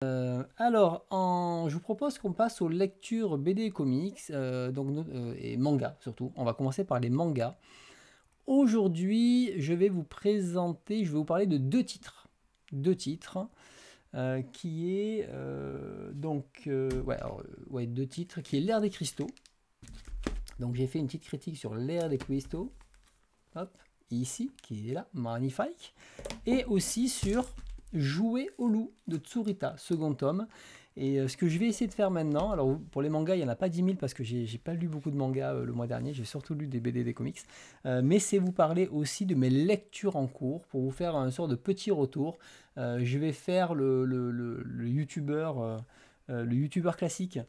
Je vous propose qu'on passe aux lectures BD et comics, et manga surtout. On va commencer par les mangas. Aujourd'hui, je vais vous parler de deux titres. Deux titres, qui est deux titres, qui est l'ère des cristaux. Donc j'ai fait une petite critique sur l'ère des cristaux, hop, ici, qui est là, magnifique, et aussi sur Jouer au loup de Tsurita, second tome. Et ce que je vais essayer de faire maintenant, alors pour les mangas, il n'y en a pas 10 000 parce que j'ai pas lu beaucoup de mangas le mois dernier, j'ai surtout lu des BD, des comics, mais c'est vous parler aussi de mes lectures en cours pour vous faire un sort de petit retour. Je vais faire le youtubeur classique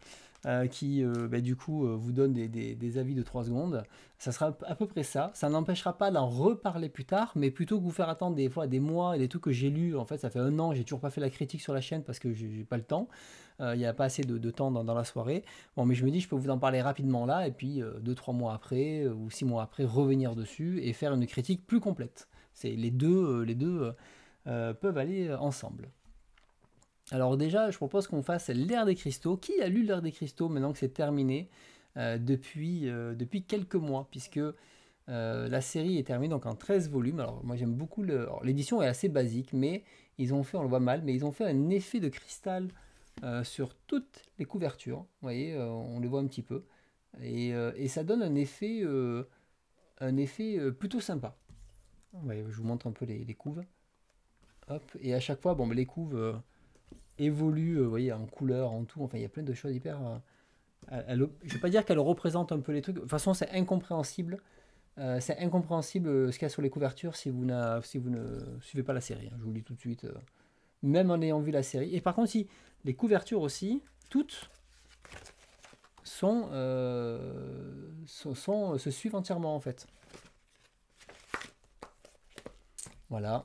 qui du coup vous donne des avis de 3 secondes. Ça sera à peu près ça. Ça n'empêchera pas d'en reparler plus tard, mais plutôt que vous faire attendre des fois des mois et des trucs que j'ai lus. En fait, ça fait 1 an, j'ai toujours pas fait la critique sur la chaîne parce que j'ai pas le temps. Il n'y a pas assez de temps dans la soirée. Bon, mais je me dis, je peux vous en parler rapidement là, et puis 2-3 mois après, ou 6 mois après, revenir dessus et faire une critique plus complète. C'est les deux peuvent aller ensemble. Alors déjà, je propose qu'on fasse l'ère des cristaux. Qui a lu l'ère des cristaux maintenant que c'est terminé depuis quelques mois, puisque la série est terminée donc en 13 volumes. Alors moi j'aime beaucoup l'édition est assez basique, mais ils ont fait, on le voit mal, mais ils ont fait un effet de cristal sur toutes les couvertures. Vous voyez, on le voit un petit peu. Et ça donne un effet plutôt sympa. Ouais, je vous montre un peu les couves. Hop, et à chaque fois, bon, les couves évoluent, vous voyez, en couleur, en tout. Enfin, il y a plein de choses hyper. Je vais pas dire qu'elle représente un peu les trucs. De toute façon, c'est incompréhensible. Ce qu'il y a sur les couvertures si vous ne suivez pas la série, hein. Je vous le dis tout de suite. Même en ayant vu la série. Et par contre, si les couvertures aussi, toutes se suivent entièrement en fait. Voilà.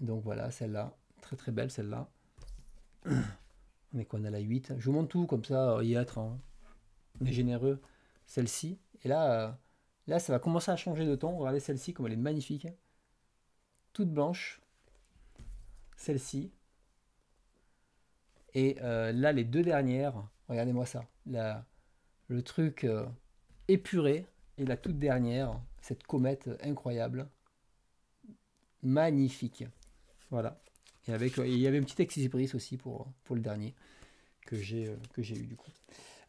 Donc voilà, celle-là. Très très belle celle-là. On est quoi, on a la 8. Je vous montre tout comme ça, y être. Hein. On est généreux. Celle-ci. Et là, ça va commencer à changer de ton. Regardez celle-ci, comme elle est magnifique. Toute blanche. Celle-ci. Et là, les deux dernières. Regardez-moi ça. Le truc épuré. Et la toute dernière. Cette comète incroyable. Magnifique. Voilà. Et il y avait une petite exibris aussi pour le dernier que j'ai eu du coup.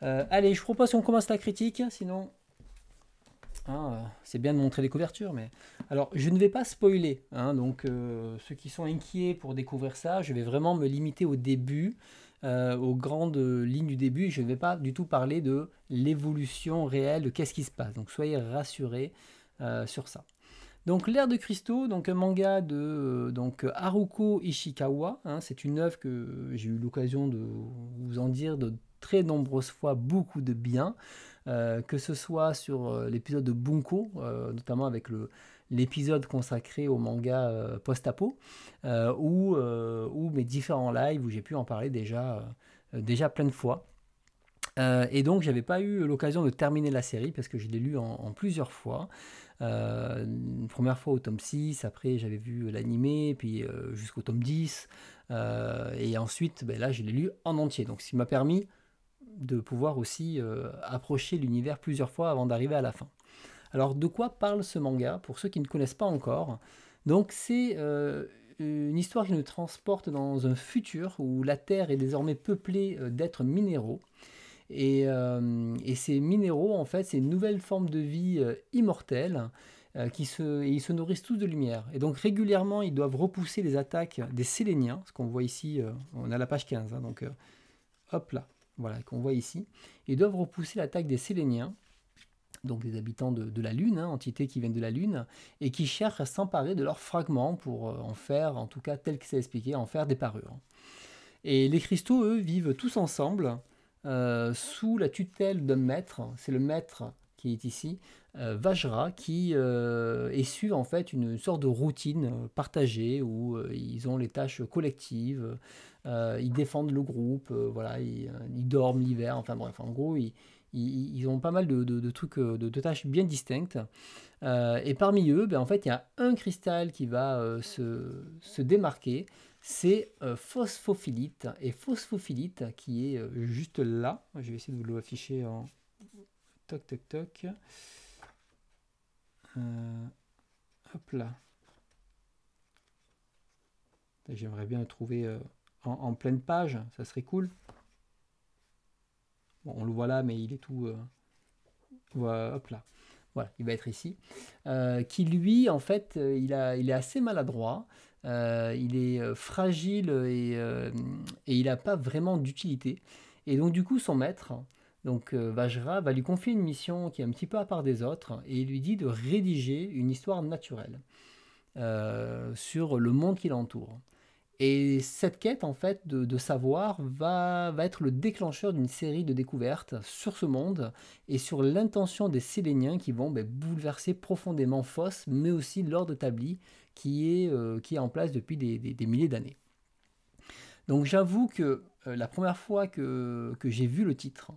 Allez, je propose qu'on commence la critique, sinon c'est bien de montrer les couvertures, mais alors je ne vais pas spoiler, hein, donc ceux qui sont inquiets pour découvrir ça, je vais vraiment me limiter au début, aux grandes lignes du début. Je ne vais pas du tout parler de l'évolution réelle, de qu'est-ce qui se passe. Donc soyez rassurés sur ça. Donc l'ère de cristaux, donc un manga de Haruko Ishikawa, hein, c'est une œuvre que j'ai eu l'occasion de vous en dire de très nombreuses fois beaucoup de bien, que ce soit sur l'épisode de Bunko, notamment avec l'épisode consacré au manga post-apo, ou mes différents lives où j'ai pu en parler déjà plein de fois. Et donc j'avais pas eu l'occasion de terminer la série parce que je l'ai lu en plusieurs fois. Une première fois au tome 6, après j'avais vu l'animé, puis jusqu'au tome 10, et ensuite là je l'ai lu en entier, donc ce qui m'a permis de pouvoir aussi approcher l'univers plusieurs fois avant d'arriver à la fin. Alors de quoi parle ce manga pour ceux qui ne connaissent pas encore? Donc c'est une histoire qui nous transporte dans un futur où la Terre est désormais peuplée d'êtres minéraux. Et ces minéraux, en fait, c'est une nouvelle forme de vie immortelle ils se nourrissent tous de lumière. Et donc régulièrement, ils doivent repousser les attaques des Séléniens, ce qu'on voit ici, on a la page 15, hein, donc hop là, voilà, qu'on voit ici. Ils doivent repousser l'attaque des Séléniens, donc des habitants de la Lune, hein, entités qui viennent de la Lune, et qui cherchent à s'emparer de leurs fragments pour en faire, en tout cas tel que c'est expliqué, en faire des parures. Et les cristaux, eux, vivent tous ensemble, sous la tutelle d'un maître, c'est le maître qui est ici, Vajra, qui essuie en fait une sorte de routine partagée où ils ont les tâches collectives, ils défendent le groupe, voilà, ils dorment l'hiver, enfin bref, en gros, ils ont pas mal de trucs, de tâches bien distinctes. Et parmi eux, en fait, il y a un cristal qui va se démarquer. c'est Phosphophilite. Et Phosphophilite, qui est juste là, je vais essayer de vous l'afficher en toc toc toc. Hop là. J'aimerais bien le trouver en pleine page, ça serait cool. Bon, on le voit là, mais il est tout... voilà, hop là. Voilà, il va être ici. Qui lui, en fait, il est assez maladroit. Il est fragile et il n'a pas vraiment d'utilité. Et donc, du coup, son maître, donc Vajra, va lui confier une mission qui est un petit peu à part des autres et il lui dit de rédiger une histoire naturelle sur le monde qui l'entoure. Et cette quête, en fait, de savoir va être le déclencheur d'une série de découvertes sur ce monde et sur l'intention des Séléniens qui vont bouleverser profondément Phos, mais aussi l'ordre établi qui est en place depuis des milliers d'années. Donc j'avoue que la première fois que j'ai vu le titre,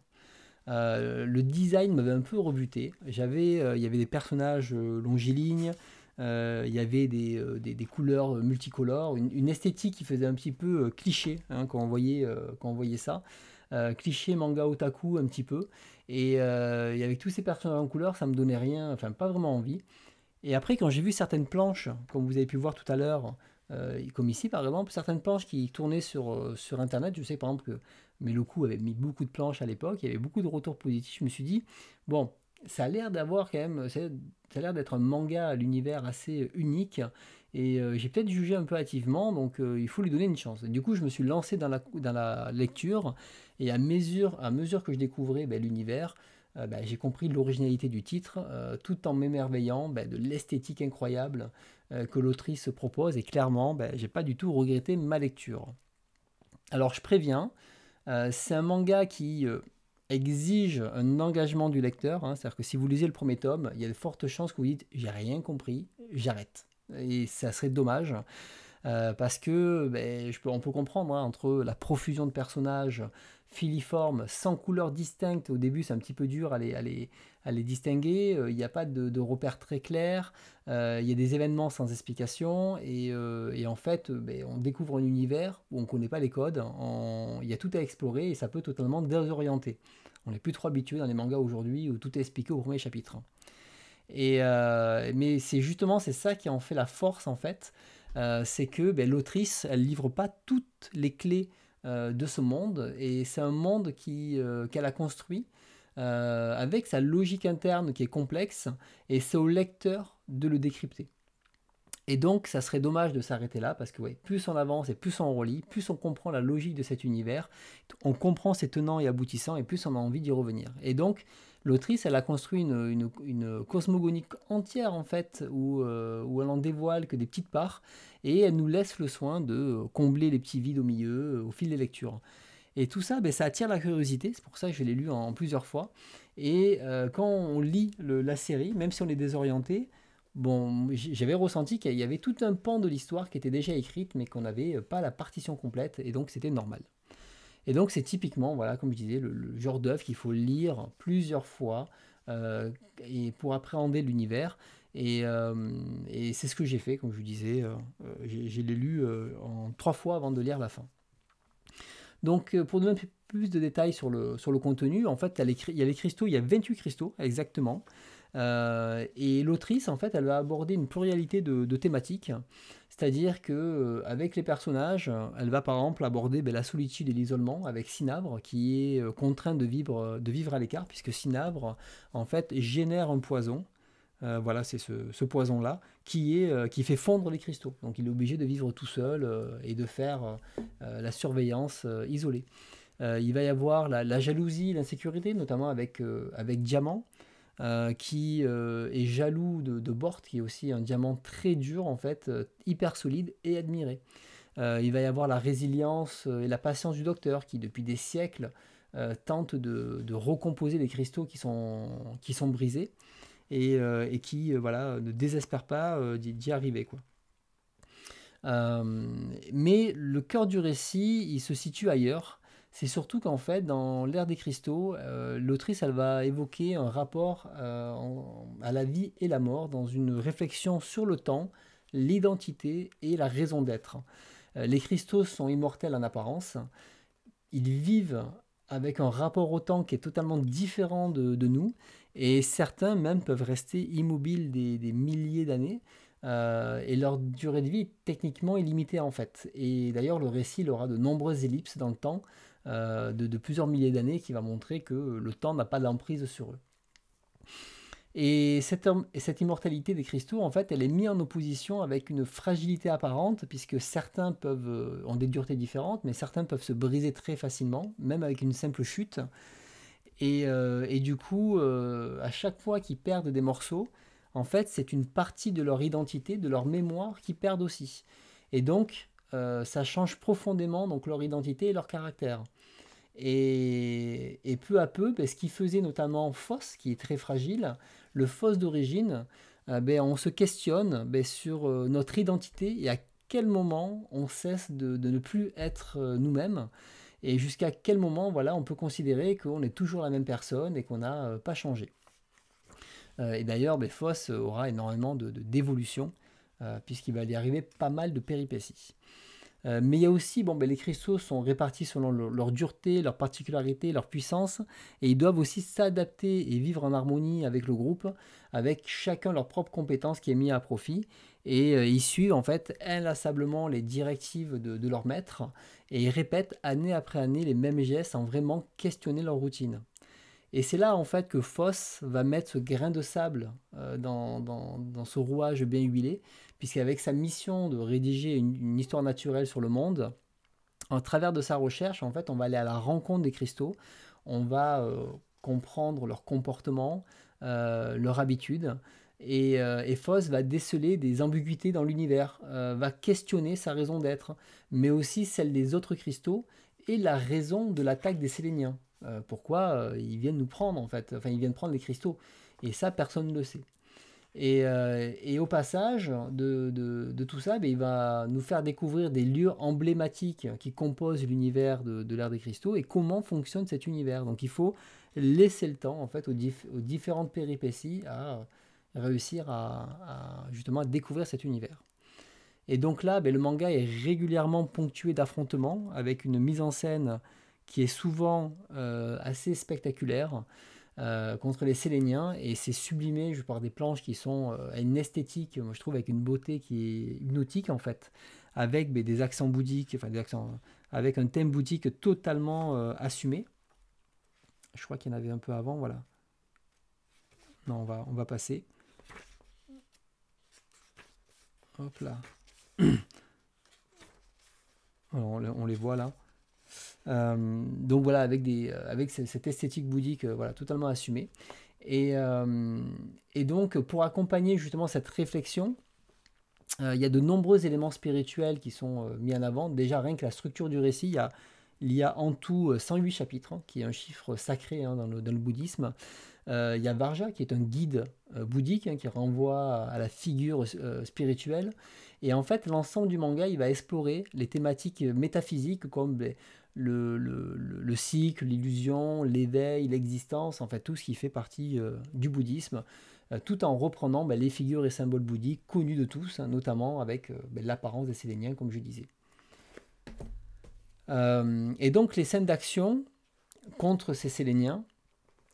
le design m'avait un peu rebuté. Il y avait des personnages longilignes, il y avait des couleurs multicolores, une esthétique qui faisait un petit peu cliché quand on voyait ça. Cliché manga otaku un petit peu. Et avec tous ces personnages en couleur, ça me donnait rien, enfin pas vraiment envie. Et après, quand j'ai vu certaines planches, comme vous avez pu voir tout à l'heure, comme ici par exemple, certaines planches qui tournaient sur Internet, je sais par exemple que Meloku avait mis beaucoup de planches à l'époque, il y avait beaucoup de retours positifs, je me suis dit, bon, ça a l'air d'avoir quand même, ça a l'air d'être un manga à l'univers assez unique, et j'ai peut-être jugé un peu hâtivement, donc il faut lui donner une chance. Et du coup, je me suis lancé dans la lecture, et à mesure que je découvrais l'univers, j'ai compris l'originalité du titre, tout en m'émerveillant de l'esthétique incroyable que l'autrice propose. Et clairement, j'ai pas du tout regretté ma lecture. Alors je préviens, c'est un manga qui exige un engagement du lecteur. C'est-à-dire que si vous lisez le premier tome, il y a de fortes chances que vous dites j'ai rien compris, j'arrête. Et ça serait dommage. Parce que on peut comprendre entre la profusion de personnages filiformes, sans couleur distincte, au début c'est un petit peu dur à les distinguer, il n'y a pas de repères très clairs, il y a des événements sans explication, et en fait on découvre un univers où on ne connaît pas les codes, il y a tout à explorer et ça peut totalement désorienter. On n'est plus trop habitué dans les mangas aujourd'hui où tout est expliqué au premier chapitre. Mais c'est ça qui en fait la force en fait, c'est que l'autrice, elle livre pas toutes les clés de ce monde, et c'est un monde qu'elle a construit avec sa logique interne qui est complexe, et c'est au lecteur de le décrypter. Et donc, ça serait dommage de s'arrêter là, parce que plus on avance et plus on relit, plus on comprend la logique de cet univers, on comprend ses tenants et aboutissants, et plus on a envie d'y revenir. Et donc, l'autrice, elle a construit une cosmogonie entière, en fait, où elle en dévoile que des petites parts, et elle nous laisse le soin de combler les petits vides au milieu, au fil des lectures. Et tout ça, ça attire la curiosité, c'est pour ça que je l'ai lu en plusieurs fois. Et quand on lit la série, même si on est désorienté, bon, j'avais ressenti qu'il y avait tout un pan de l'histoire qui était déjà écrite, mais qu'on n'avait pas la partition complète, et donc c'était normal. Et donc c'est typiquement, voilà, comme je disais, le genre d'œuvre qu'il faut lire plusieurs fois et pour appréhender l'univers. Et c'est ce que j'ai fait, comme je vous disais, j'ai l'ai lu en 3 fois avant de lire la fin. Donc pour donner un peu plus de détails sur le contenu, en fait, il y a les cristaux, il y a 28 cristaux exactement. Et l'autrice, en fait, elle va aborder une pluralité de thématiques, c'est-à-dire que avec les personnages, elle va par exemple aborder la solitude et l'isolement avec Cinabre, qui est contraint de vivre à l'écart, puisque Cinabre, en fait, génère un poison. Voilà, c'est ce poison-là qui fait fondre les cristaux. Donc il est obligé de vivre tout seul et de faire la surveillance isolée. Il va y avoir la jalousie, l'insécurité, notamment avec Diamant, qui est jaloux de Bort, qui est aussi un diamant très dur, en fait, hyper solide et admiré. Il va y avoir la résilience et la patience du docteur, qui depuis des siècles tente de recomposer les cristaux qui sont brisés, et qui voilà, ne désespère pas d'y arriver, quoi. Mais le cœur du récit, il se situe ailleurs. C'est surtout qu'en fait, dans l'ère des cristaux, l'autrice, elle va évoquer un rapport à la vie et la mort, dans une réflexion sur le temps, l'identité et la raison d'être. Les cristaux sont immortels en apparence, ils vivent avec un rapport au temps qui est totalement différent de nous, et certains même peuvent rester immobiles des milliers d'années, et leur durée de vie est techniquement illimitée en fait. Et d'ailleurs, le récit il aura de nombreuses ellipses dans le temps, de plusieurs milliers d'années, qui va montrer que le temps n'a pas d'emprise sur eux. Et cette immortalité des cristaux, en fait, elle est mise en opposition avec une fragilité apparente, puisque certains ont des duretés différentes, mais certains peuvent se briser très facilement, même avec une simple chute. Et du coup, à chaque fois qu'ils perdent des morceaux, en fait, c'est une partie de leur identité, de leur mémoire qu'ils perdent aussi. Et donc, ça change profondément donc, leur identité et leur caractère. Et peu à peu, ben, ce qui faisait notamment Foss, qui est très fragile, le Foss d'origine, ben, on se questionne ben, sur notre identité et à quel moment on cesse de ne plus être nous-mêmes et jusqu'à quel moment voilà, on peut considérer qu'on est toujours la même personne et qu'on n'a pas changé. Et d'ailleurs, ben, Foss aura énormément d'évolution puisqu'il va y arriver pas mal de péripéties. Mais il y a aussi, bon, ben, les cristaux sont répartis selon leur dureté, leur particularité, leur puissance, et ils doivent aussi s'adapter et vivre en harmonie avec le groupe, avec chacun leur propre compétence qui est mise à profit, et ils suivent en fait inlassablement les directives de leur maître, et ils répètent année après année les mêmes gestes sans vraiment questionner leur routine. Et c'est là en fait que Foss va mettre ce grain de sable dans ce rouage bien huilé, puisqu'avec sa mission de rédiger une histoire naturelle sur le monde, en travers de sa recherche, en fait, on va aller à la rencontre des cristaux, on va comprendre leur comportement, leur habitude, et Foss va déceler des ambiguïtés dans l'univers, va questionner sa raison d'être, mais aussi celle des autres cristaux et la raison de l'attaque des Séléniens. Pourquoi ils viennent nous prendre en fait, enfin ils viennent prendre les cristaux, et ça personne ne le sait. Et au passage de tout ça, ben, il va nous faire découvrir des lieux emblématiques qui composent l'univers de l'ère des cristaux et comment fonctionne cet univers. Donc il faut laisser le temps en fait aux différentes péripéties à réussir justement à découvrir cet univers. Et donc là, ben, le manga est régulièrement ponctué d'affrontements avec une mise en scène qui est souvent assez spectaculaire contre les Séléniens, et c'est sublimé par des planches qui sont à une esthétique, moi je trouve, avec une beauté qui est hypnotique en fait, avec ben, des accents bouddhiques, enfin des accents, avec un thème bouddhique totalement assumé. Je crois qu'il y en avait un peu avant, voilà. Non, on va passer. Hop là. Alors, on les voit là. Donc voilà, avec cette esthétique bouddhique voilà, totalement assumée. Et donc, pour accompagner justement cette réflexion, il y a de nombreux éléments spirituels qui sont mis en avant. Déjà, rien que la structure du récit, il y a en tout 108 chapitres, hein, qui est un chiffre sacré hein, dans le bouddhisme. Il y a Varja, qui est un guide bouddhique, hein, qui renvoie à la figure spirituelle. Et en fait, l'ensemble du manga, il va explorer les thématiques métaphysiques comme le cycle, l'illusion, l'éveil, l'existence, en fait tout ce qui fait partie du bouddhisme, tout en reprenant les figures et symboles bouddhiques connus de tous, hein, notamment avec l'apparence des Séléniens, comme je disais. Et donc les scènes d'action contre ces Séléniens,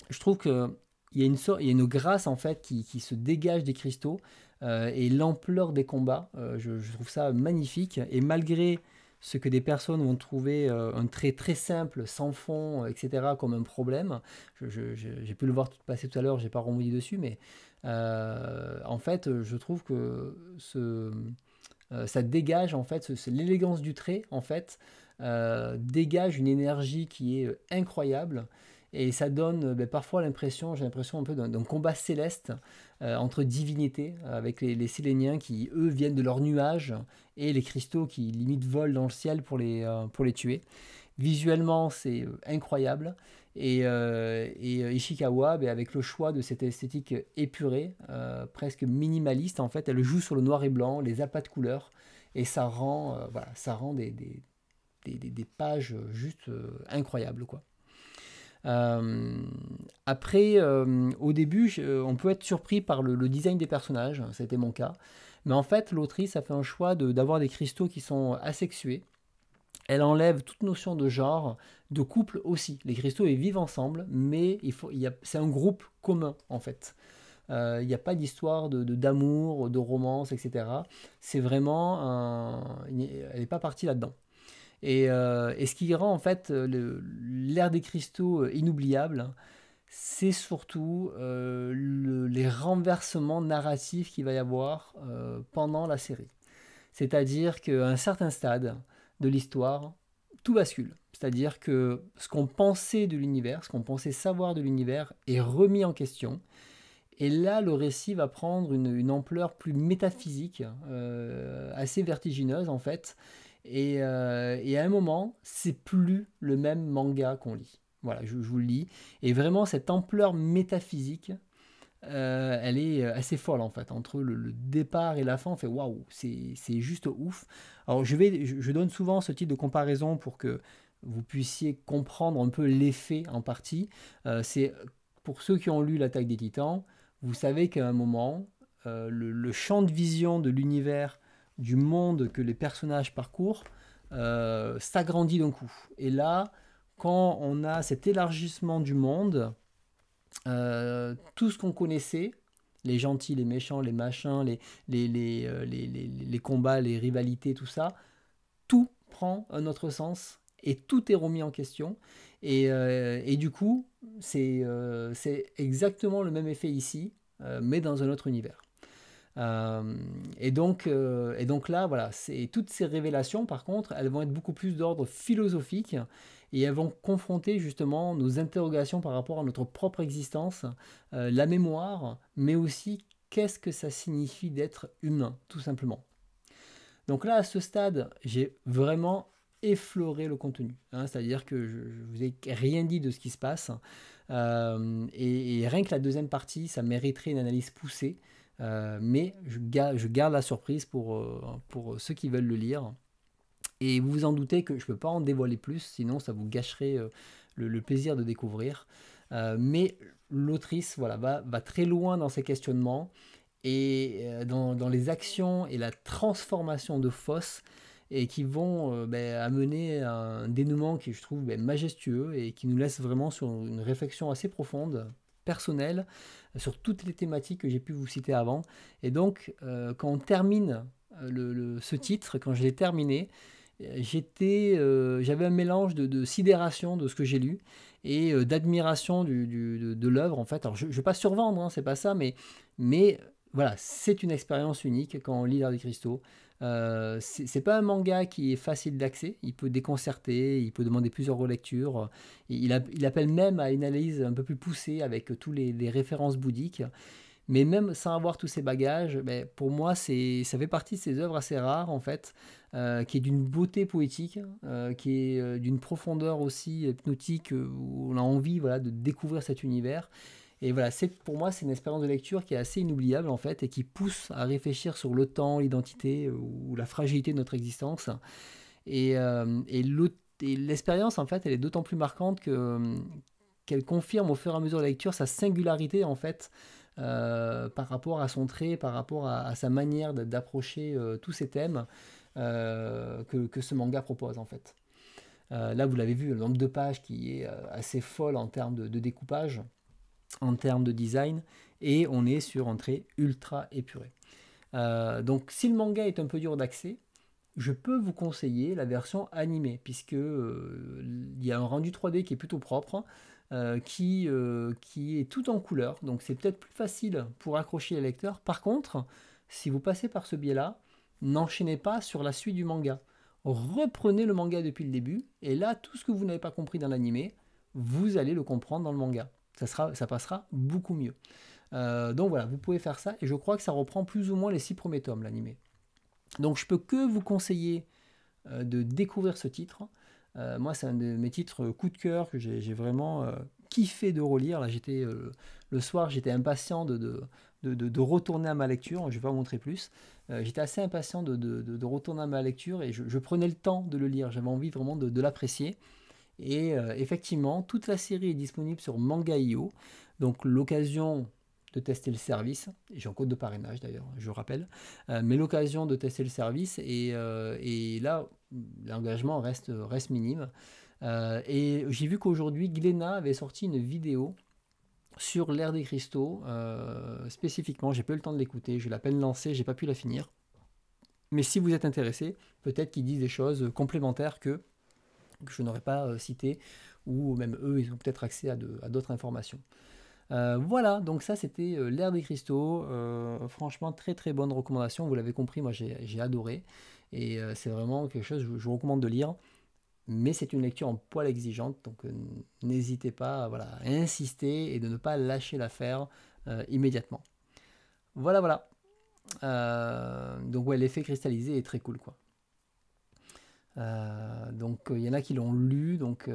je trouve qu'il y a il y a une grâce en fait qui se dégage des cristaux, et l'ampleur des combats, je trouve ça magnifique. Et malgré ce que des personnes vont trouver un trait très simple, sans fond, etc., comme un problème, j'ai pu le voir passer tout à l'heure, j'ai pas rebondi dessus, mais en fait, je trouve que ça dégage en fait, l'élégance du trait en fait dégage une énergie qui est incroyable, et ça donne parfois j'ai l'impression un peu d'un combat céleste entre divinités, avec les Séléniens qui eux viennent de leurs nuages et les cristaux qui limite volent dans le ciel pour les tuer. Visuellement c'est incroyable, et Ishikawa, avec le choix de cette esthétique épurée, presque minimaliste en fait, elle joue sur le noir et blanc, les apats de couleurs, et ça rend, voilà, ça rend des pages juste incroyables quoi. Après, au début, on peut être surpris par le design des personnages, ça a été mon cas, Mais en fait, l'autrice a fait un choix d'avoir des cristaux qui sont asexués. Elle enlève toute notion de genre, de couple aussi. Les cristaux, ils vivent ensemble, mais c'est un groupe commun, en fait. Il n'y a pas d'histoire d'amour, de romance, etc. C'est vraiment elle n'est pas partie là-dedans. Et ce qui rend en fait l'ère des cristaux inoubliable, c'est surtout les renversements narratifs qu'il va y avoir pendant la série. C'est-à-dire qu'à un certain stade de l'histoire, tout bascule. C'est-à-dire que ce qu'on pensait de l'univers, ce qu'on pensait savoir de l'univers est remis en question. Et là, le récit va prendre une ampleur plus métaphysique, assez vertigineuse en fait. Et à un moment, c'est plus le même manga qu'on lit. Voilà, je vous le lis. Et vraiment, cette ampleur métaphysique, elle est assez folle en fait. Entre le départ et la fin, on fait waouh, c'est juste ouf. Alors, je donne souvent ce type de comparaison pour que vous puissiez comprendre un peu l'effet en partie. C'est pour ceux qui ont lu L'Attaque des Titans, vous savez qu'à un moment, le champ de vision de l'univers, du monde que les personnages parcourent, s'agrandit d'un coup. Et là, quand on a cet élargissement du monde, tout ce qu'on connaissait, les gentils, les méchants, les machins, les combats, les rivalités, tout ça, tout prend un autre sens et tout est remis en question. Et du coup, c'est exactement le même effet ici, mais dans un autre univers. Et donc là, voilà, toutes ces révélations, par contre, elles vont être beaucoup plus d'ordre philosophique et elles vont confronter justement nos interrogations par rapport à notre propre existence, la mémoire, mais aussi qu'est-ce que ça signifie d'être humain, tout simplement. Donc là, à ce stade, j'ai vraiment effleuré le contenu, hein, c'est-à-dire que je ne vous ai rien dit de ce qui se passe. Et rien que la deuxième partie, ça mériterait une analyse poussée. Mais je garde la surprise pour ceux qui veulent le lire. Et vous vous en doutez que je ne peux pas en dévoiler plus, sinon ça vous gâcherait le plaisir de découvrir. Mais l'autrice voilà, va très loin dans ses questionnements et dans les actions et la transformation de Foss et qui vont amener à un dénouement qui je trouve majestueux et qui nous laisse vraiment sur une réflexion assez profonde, personnelle, sur toutes les thématiques que j'ai pu vous citer avant. Et donc, quand on termine ce titre, quand je l'ai terminé, j'avais un mélange de sidération de ce que j'ai lu et d'admiration de l'œuvre en fait. Alors je ne vais pas survendre, hein, c'est pas ça, mais voilà, c'est une expérience unique quand on lit L'Art des Cristaux. C'est pas un manga qui est facile d'accès, il peut déconcerter, il peut demander plusieurs relectures, il appelle même à une analyse un peu plus poussée avec tous les références bouddhiques. Mais même sans avoir tous ces bagages, pour moi, ça fait partie de ces œuvres assez rares, en fait, qui est d'une beauté poétique, qui est d'une profondeur aussi hypnotique, où on a envie voilà, de découvrir cet univers. Et voilà, pour moi, c'est une expérience de lecture qui est assez inoubliable, en fait, et qui pousse à réfléchir sur le temps, l'identité, ou la fragilité de notre existence. Et l'expérience, en fait, elle est d'autant plus marquante qu'elle confirme au fur et à mesure de la lecture sa singularité, en fait, par rapport à son trait, par rapport à sa manière d'approcher tous ces thèmes que ce manga propose en fait. Là, vous l'avez vu, le nombre de pages qui est assez folle en termes de découpage, en termes de design, et on est sur un trait ultra épuré. Donc, si le manga est un peu dur d'accès, je peux vous conseiller la version animée, puisque il y a un rendu 3D qui est plutôt propre, qui est tout en couleur, donc c'est peut-être plus facile pour accrocher les lecteurs. Par contre, si vous passez par ce biais-là, n'enchaînez pas sur la suite du manga. Reprenez le manga depuis le début, et là, tout ce que vous n'avez pas compris dans l'animé, vous allez le comprendre dans le manga. Ça passera beaucoup mieux. Donc voilà, vous pouvez faire ça, et je crois que ça reprend plus ou moins les 6 premiers tomes, l'animé. Donc je peux que vous conseiller de découvrir ce titre. Moi, c'est un de mes titres coup de cœur que j'ai vraiment kiffé de relire. Là, le soir, j'étais impatient de retourner à ma lecture. Je ne vais pas vous montrer plus. J'étais assez impatient de retourner à ma lecture et je prenais le temps de le lire. J'avais envie vraiment de l'apprécier. Et effectivement, toute la série est disponible sur Manga.io. Donc l'occasion de tester le service. J'ai un code de parrainage d'ailleurs, je rappelle. Mais l'occasion de tester le service et là, l'engagement reste minime. Et j'ai vu qu'aujourd'hui, Glénat avait sorti une vidéo sur l'ère des cristaux, spécifiquement. J'ai pas eu le temps de l'écouter, j'ai la peine lancée, j'ai pas pu la finir. Mais si vous êtes intéressé, peut-être qu'ils disent des choses complémentaires que je n'aurais pas citées, ou même eux, ils ont peut-être accès à d'autres informations. Voilà, donc ça c'était l'ère des cristaux. Franchement, très très bonne recommandation. Vous l'avez compris, moi j'ai adoré. Et c'est vraiment quelque chose que je vous recommande de lire. Mais c'est une lecture en poil exigeante, donc n'hésitez pas voilà, à insister et de ne pas lâcher l'affaire immédiatement. Voilà, voilà. Donc ouais, l'effet cristallisé est très cool, quoi. Donc il y en a qui l'ont lu. Donc,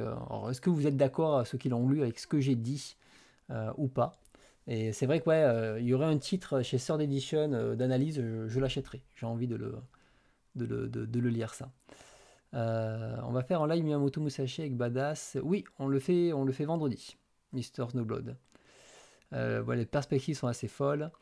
est-ce que vous êtes d'accord, ceux qui l'ont lu, avec ce que j'ai dit ou pas? Et c'est vrai que ouais, il y aurait un titre chez Sword Edition d'analyse, je l'achèterai. J'ai envie de le lire, ça. On va faire en live Miyamoto Musashi avec Badass. Oui, on le fait vendredi, Mister Snowblood. Voilà, les perspectives sont assez folles.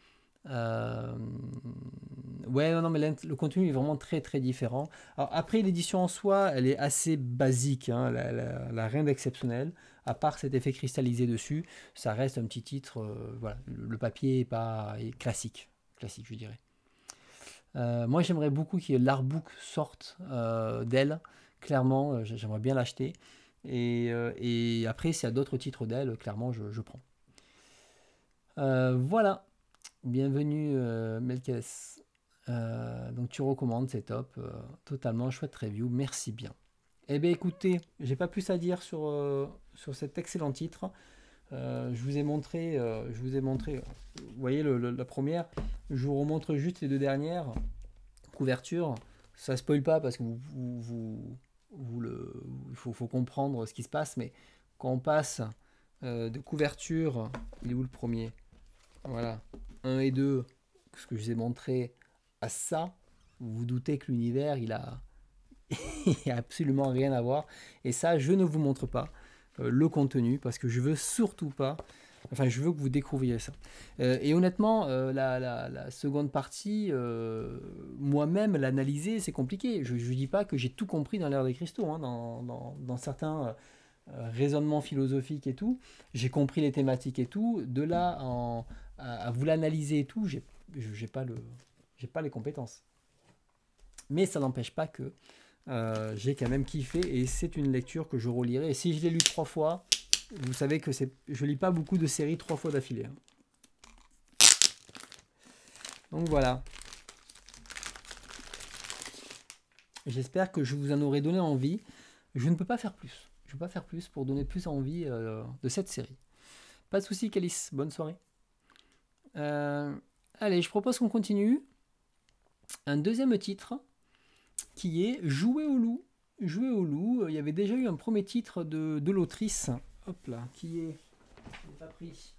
Ouais, non, mais le contenu est vraiment très très différent. Alors, après, l'édition en soi, elle est assez basique, hein, elle a rien d'exceptionnel, à part cet effet cristallisé dessus. Ça reste un petit titre, voilà, le papier est classique, je dirais. Moi, j'aimerais beaucoup que l'artbook sorte d'elle. Clairement, j'aimerais bien l'acheter. Et après, s'il y a d'autres titres d'elle, clairement, je prends. Voilà. Bienvenue Melkes. Donc tu recommandes, c'est top. Totalement chouette review, merci bien. Eh bien écoutez, j'ai pas plus à dire sur cet excellent titre. Je vous ai montré, vous voyez la première, je vous remontre juste les deux dernières couvertures. Ça spoil pas parce que il faut comprendre ce qui se passe, mais quand on passe de couverture, il est où le premier? Voilà, 1 et 2, ce que je vous ai montré, à ça, vous vous doutez que l'univers, il a absolument rien à voir. Et ça, je ne vous montre pas le contenu parce que je veux surtout pas. Enfin, je veux que vous découvriez ça. Et honnêtement, la seconde partie, moi-même, l'analyser, c'est compliqué. Je ne dis pas que j'ai tout compris dans l'ère des cristaux, hein, dans certains raisonnements philosophiques et tout. J'ai compris les thématiques et tout. De là à vous l'analyser et tout, j'ai pas les compétences. Mais ça n'empêche pas que j'ai quand même kiffé et c'est une lecture que je relirai. Et si je l'ai lu 3 fois, vous savez que je lis pas beaucoup de séries 3 fois d'affilée. Hein. Donc voilà. J'espère que je vous en aurai donné envie. Je ne peux pas faire plus. Je ne peux pas faire plus pour donner plus envie de cette série. Pas de souci, Calice. Bonne soirée. Allez, je propose qu'on continue. Un deuxième titre qui est Jouer au loup. Jouer au loup. Il y avait déjà eu un premier titre de l'autrice. Hop là, qui est... Je l'ai pas pris.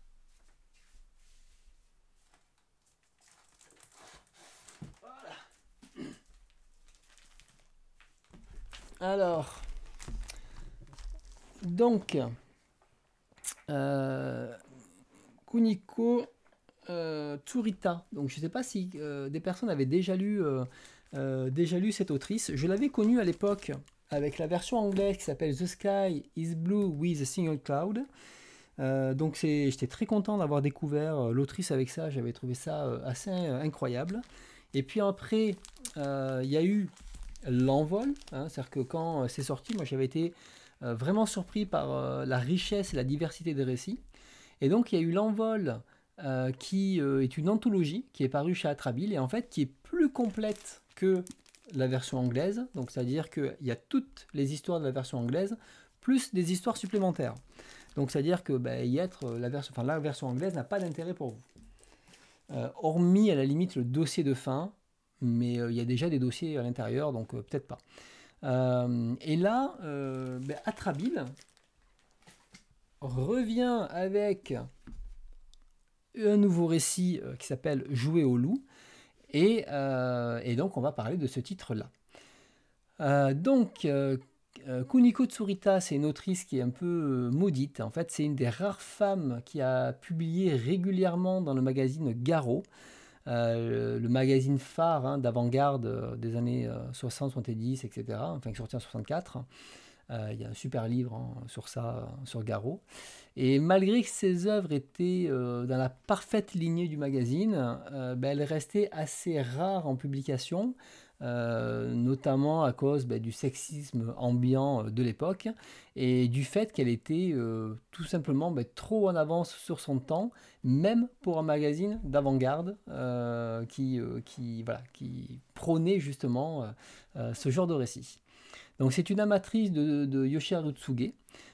Voilà. Alors, donc, Kuniko Tsurita. Donc, je ne sais pas si des personnes avaient déjà lu cette autrice. Je l'avais connue à l'époque avec la version anglaise qui s'appelle The Sky is Blue with a Single Cloud. Donc j'étais très content d'avoir découvert l'autrice avec ça, j'avais trouvé ça assez incroyable. Et puis après, il y a eu l'envol, hein, c'est-à-dire que quand c'est sorti, moi j'avais été vraiment surpris par la richesse et la diversité des récits. Et donc il y a eu l'envol qui est une anthologie qui est parue chez Atrabile et en fait qui est plus complète que la version anglaise, donc c'est-à-dire qu'il y a toutes les histoires de la version anglaise, plus des histoires supplémentaires. Donc c'est-à-dire que la version anglaise n'a pas d'intérêt pour vous. Hormis à la limite le dossier de fin, mais il y a déjà des dossiers à l'intérieur, donc peut-être pas. Et là, Atrabile revient avec un nouveau récit qui s'appelle Jouer au loup, et donc on va parler de ce titre-là. Kuniko Tsurita, c'est une autrice qui est un peu maudite. En fait, c'est une des rares femmes qui a publié régulièrement dans le magazine Garo, le magazine phare hein, d'avant-garde des années 60, 70, etc. Enfin, qui est sorti en 64. Il y a un super livre hein, sur ça, sur Garo. Et malgré que ses œuvres étaient dans la parfaite lignée du magazine, elle restait assez rare en publication, notamment à cause du sexisme ambiant de l'époque et du fait qu'elle était tout simplement trop en avance sur son temps, même pour un magazine d'avant-garde qui prônait justement ce genre de récit. Donc c'est une amatrice de Yoshiharu Tsuge,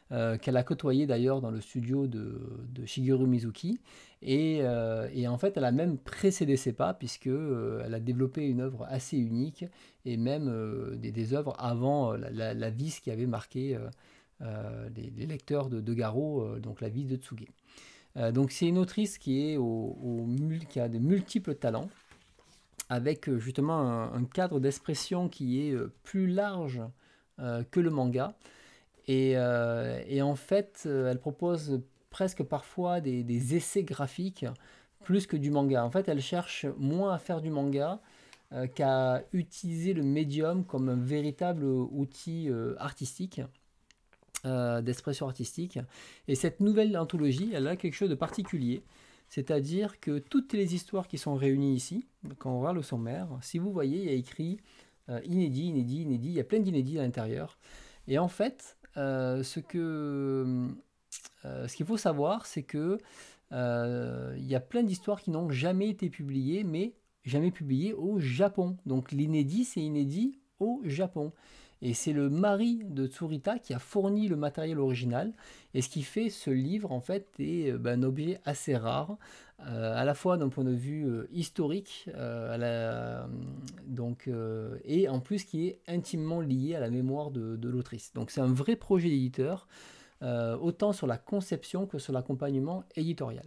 qu'elle a côtoyé d'ailleurs dans le studio de Shigeru Mizuki. Et en fait, elle a même précédé ses pas, puisque elle a développé une œuvre assez unique, et même des œuvres avant la vis qui avait marqué les lecteurs de Garo, donc la vis de Tsuge. Donc c'est une autrice qui a de multiples talents, avec justement un cadre d'expression qui est plus large que le manga. Et en fait, elle propose presque parfois des essais graphiques plus que du manga. En fait, elle cherche moins à faire du manga qu'à utiliser le médium comme un véritable outil artistique, d'expression artistique. Et cette nouvelle anthologie, elle a quelque chose de particulier. C'est-à-dire que toutes les histoires qui sont réunies ici, quand on regarde le sommaire, si vous voyez, il y a écrit inédit, inédit, inédit, il y a plein d'inédits à l'intérieur. Et en fait, ce qu'il faut savoir, c'est que il y a plein d'histoires qui n'ont jamais été publiées, mais jamais publiées au Japon. Donc l'inédit, c'est inédit au Japon. Et c'est le mari de Tsurita qui a fourni le matériel original. Et ce qui fait ce livre, en fait, est un objet assez rare, à la fois d'un point de vue historique, et en plus qui est intimement lié à la mémoire de l'autrice. Donc c'est un vrai projet d'éditeur, autant sur la conception que sur l'accompagnement éditorial.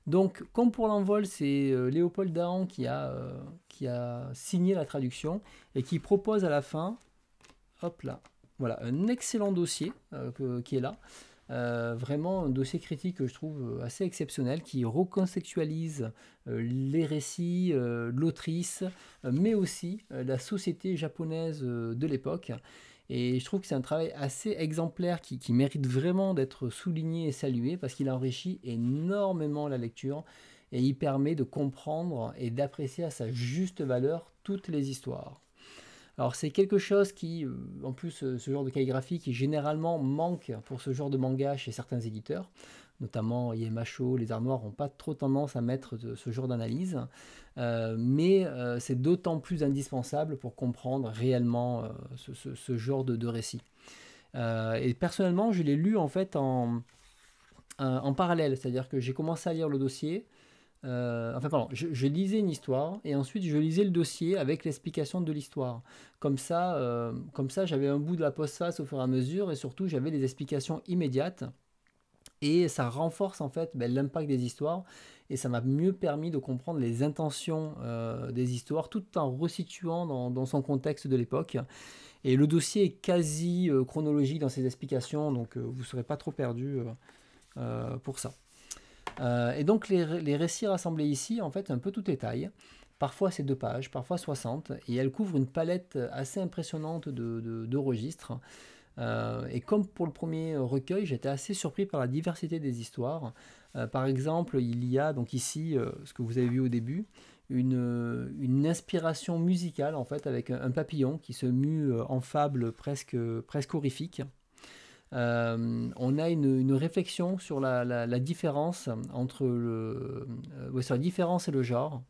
Donc, comme pour l'envol, c'est Léopold Dahan qui a signé la traduction et qui propose à la fin, hop là, voilà, un excellent dossier qui est là. Vraiment un dossier critique que je trouve assez exceptionnel, qui recontextualise les récits, l'autrice, mais aussi la société japonaise de l'époque. Et je trouve que c'est un travail assez exemplaire qui mérite vraiment d'être souligné et salué, parce qu'il enrichit énormément la lecture et il permet de comprendre et d'apprécier à sa juste valeur toutes les histoires. Alors c'est quelque chose qui, en plus ce genre de calligraphie qui généralement manque pour ce genre de manga chez certains éditeurs, notamment IMHO, les Arts Noirs n'ont pas trop tendance à mettre ce genre d'analyse, mais c'est d'autant plus indispensable pour comprendre réellement ce genre de récit. Et personnellement, je l'ai lu en fait en parallèle, c'est-à-dire que j'ai commencé à lire le dossier. Je lisais une histoire et ensuite je lisais le dossier avec l'explication de l'histoire. Comme ça, j'avais un bout de la postface au fur et à mesure et surtout j'avais les explications immédiates et ça renforce en fait l'impact des histoires et ça m'a mieux permis de comprendre les intentions des histoires tout en resituant dans son contexte de l'époque. Et le dossier est quasi chronologique dans ses explications, donc vous ne serez pas trop perdu pour ça. Et donc les récits rassemblés ici, en fait, un peu toutes les tailles. Parfois c'est 2 pages, parfois 60, et elle couvre une palette assez impressionnante de registres. Et comme pour le premier recueil, j'étais assez surpris par la diversité des histoires. Par exemple, il y a donc ici, ce que vous avez vu au début, une inspiration musicale en fait avec un papillon qui se mue en fable presque horrifique. On a une réflexion sur la différence entre sur la différence et le genre,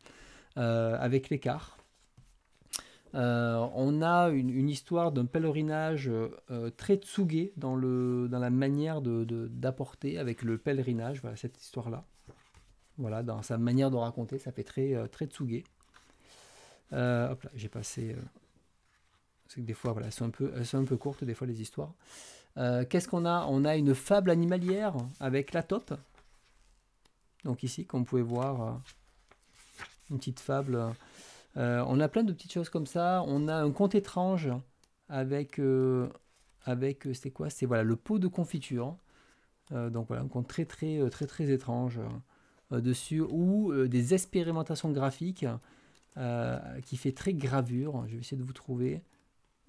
avec l'écart. On a une histoire d'un pèlerinage très tsuge dans la manière d'apporter avec le pèlerinage, voilà cette histoire-là. Voilà, dans sa manière de raconter, ça fait très tsuge. Hop là, j'ai passé. C'est que des fois, voilà, elles sont un peu courtes, des fois, les histoires. Qu'est-ce qu'on a? On a une fable animalière avec la taupe. Donc ici, comme vous pouvez voir, une petite fable. On a plein de petites choses comme ça. On a un conte étrange avec avec, c'était quoi? C'est voilà, le pot de confiture. Donc voilà, un conte très étrange dessus, ou des expérimentations graphiques qui fait très gravure. Je vais essayer de vous trouver.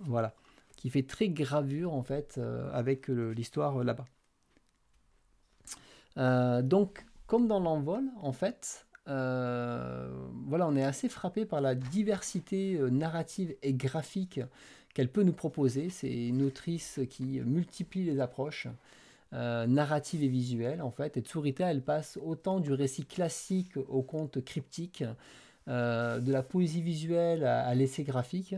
Voilà, qui fait très gravure en fait avec l'histoire là-bas. Donc, comme dans l'envol, en fait, voilà, on est assez frappé par la diversité narrative et graphique qu'elle peut nous proposer. C'est une autrice qui multiplie les approches narratives et visuelles, en fait. Et Tsurita, elle passe autant du récit classique au conte cryptique, de la poésie visuelle à l'essai graphique.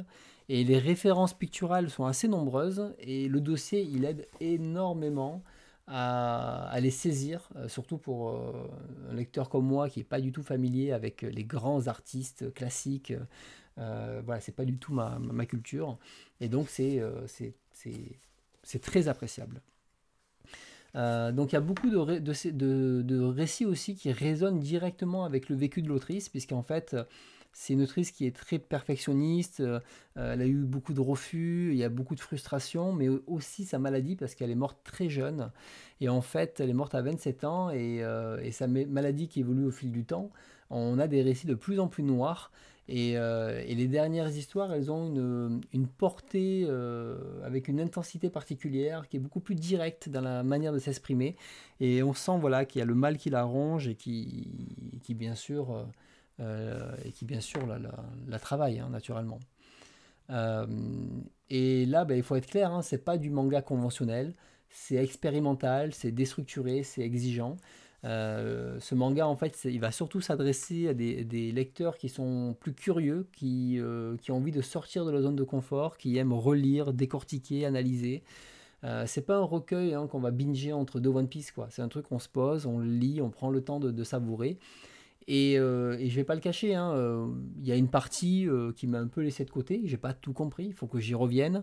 Et les références picturales sont assez nombreuses et le dossier, il aide énormément à les saisir, surtout pour un lecteur comme moi qui n'est pas du tout familier avec les grands artistes classiques. Voilà, c'est pas du tout ma culture. Et donc, c'est très appréciable. Donc il y a beaucoup de récits aussi qui résonnent directement avec le vécu de l'autrice, puisqu'en fait c'est une autrice qui est très perfectionniste, elle a eu beaucoup de refus, il y a beaucoup de frustration, mais aussi sa maladie, parce qu'elle est morte très jeune, et en fait elle est morte à 27 ans, et sa maladie qui évolue au fil du temps, on a des récits de plus en plus noirs, et les dernières histoires, elles ont une portée avec une intensité particulière qui est beaucoup plus directe dans la manière de s'exprimer. Et on sent voilà, qu'il y a le mal qui la ronge et qui bien sûr, la travaille hein, naturellement. Euh, et là, ben, il faut être clair, hein, c'est pas du manga conventionnel, c'est expérimental, c'est déstructuré, c'est exigeant. Ce manga, en fait, il va surtout s'adresser à des lecteurs qui sont plus curieux, qui ont envie de sortir de leur zone de confort, qui aiment relire, décortiquer, analyser. C'est pas un recueil hein, qu'on va binger entre deux One Piece, quoi. C'est un truc qu'on se pose, on le lit, on prend le temps de savourer. Et je vais pas le cacher, hein, il y a une partie qui m'a un peu laissé de côté, j'ai pas tout compris, il faut que j'y revienne.